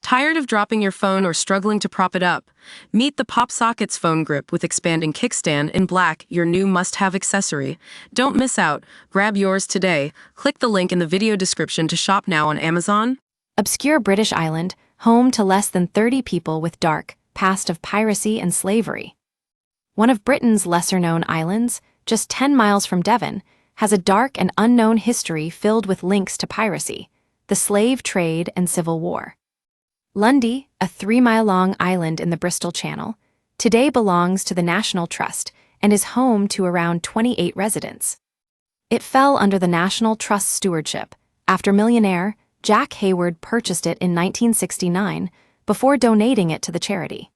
Tired of dropping your phone or struggling to prop it up? Meet the PopSockets phone grip with expanding kickstand in black, your new must-have accessory. Don't miss out. Grab yours today. Click the link in the video description to shop now on Amazon. Obscure British island, home to less than 30 people with dark past of piracy and slavery. One of Britain's lesser-known islands, just 10 miles from Devon, has a dark and unknown history filled with links to piracy, the slave trade and civil war. Lundy, a 3-mile-long island in the Bristol Channel, today belongs to the National Trust and is home to around 28 residents. It fell under the National Trust's stewardship after millionaire Jack Hayward purchased it in 1969 before donating it to the charity.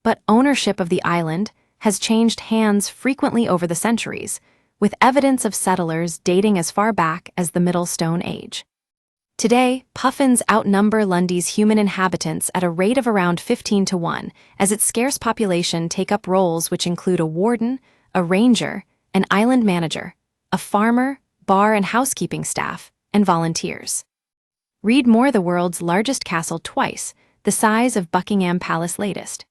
But ownership of the island has changed hands frequently over the centuries, with evidence of settlers dating as far back as the Middle Stone Age. Today, puffins outnumber Lundy's human inhabitants at a rate of around 15 to 1, as its scarce population take up roles which include a warden, a ranger, an island manager, a farmer, bar and housekeeping staff, and volunteers. Read more: the world's largest castle twice, the size of Buckingham Palace latest.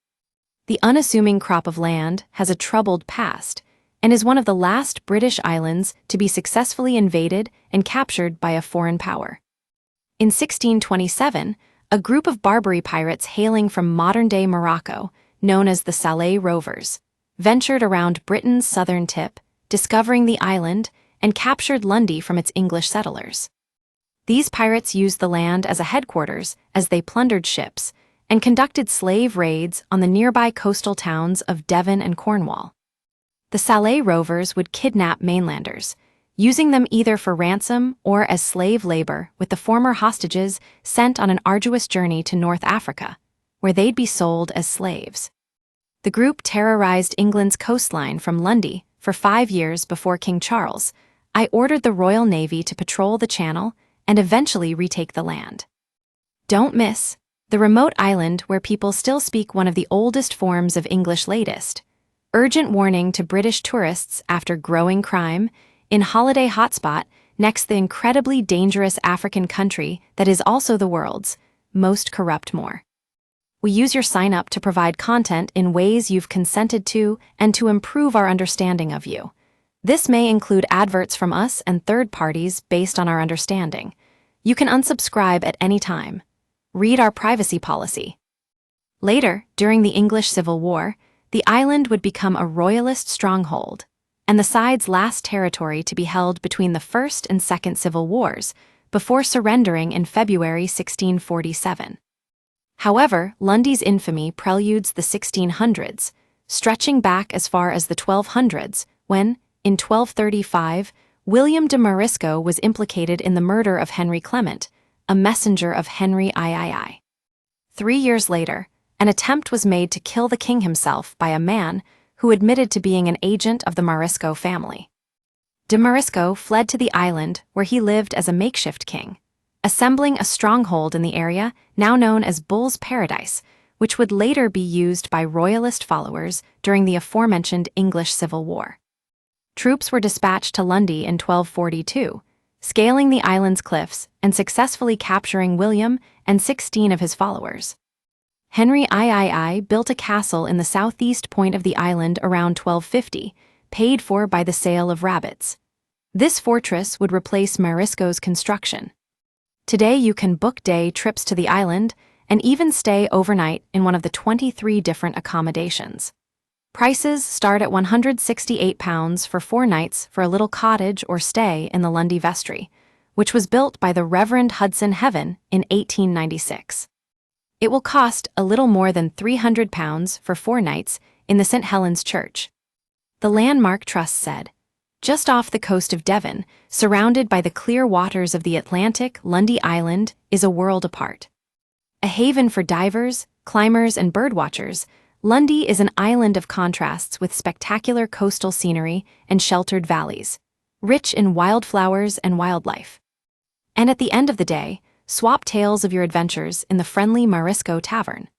The unassuming crop of land has a troubled past and is one of the last British islands to be successfully invaded and captured by a foreign power. In 1627, a group of Barbary pirates hailing from modern-day Morocco, known as the Salé Rovers, ventured around Britain's southern tip, discovering the island, and captured Lundy from its English settlers. These pirates used the land as a headquarters as they plundered ships and conducted slave raids on the nearby coastal towns of Devon and Cornwall. The Salé Rovers would kidnap mainlanders, using them either for ransom or as slave labor, with the former hostages sent on an arduous journey to North Africa, where they'd be sold as slaves. The group terrorized England's coastline from Lundy for 5 years before King Charles ordered the Royal Navy to patrol the Channel and eventually retake the land. Don't miss the remote island where people still speak one of the oldest forms of English latest. Urgent warning to British tourists after growing crime in holiday hotspot next the incredibly dangerous African country that is also the world's most corrupt more. We use your sign-up to provide content in ways you've consented to and to improve our understanding of you. This may include adverts from us and third parties based on our understanding. You can unsubscribe at any time. Read our privacy policy. Later, during the English Civil War, the island would become a royalist stronghold, and the side's last territory to be held between the First and Second Civil Wars, before surrendering in February 1647. However, Lundy's infamy preludes the 1600s, stretching back as far as the 1200s, when, in 1235, William de Morisco was implicated in the murder of Henry Clement, a messenger of Henry III. 3 years later, an attempt was made to kill the king himself by a man who admitted to being an agent of the Morisco family. De Morisco fled to the island where he lived as a makeshift king, assembling a stronghold in the area now known as Bull's Paradise, which would later be used by royalist followers during the aforementioned English Civil War. Troops were dispatched to Lundy in 1242, scaling the island's cliffs and successfully capturing William and 16 of his followers. Henry III built a castle in the southeast point of the island around 1250, paid for by the sale of rabbits. This fortress would replace Morisco's construction. Today you can book day trips to the island and even stay overnight in one of the 23 different accommodations. Prices start at £168 for 4 nights for a little cottage or stay in the Lundy Vestry, which was built by the Reverend Hudson Heaven in 1896. It will cost a little more than £300 for 4 nights in the St. Helens Church. The Landmark Trust said, just off the coast of Devon, surrounded by the clear waters of the Atlantic, Lundy Island is a world apart. A haven for divers, climbers, and birdwatchers, Lundy is an island of contrasts with spectacular coastal scenery and sheltered valleys, rich in wildflowers and wildlife. And at the end of the day, swap tales of your adventures in the friendly Morisco Tavern.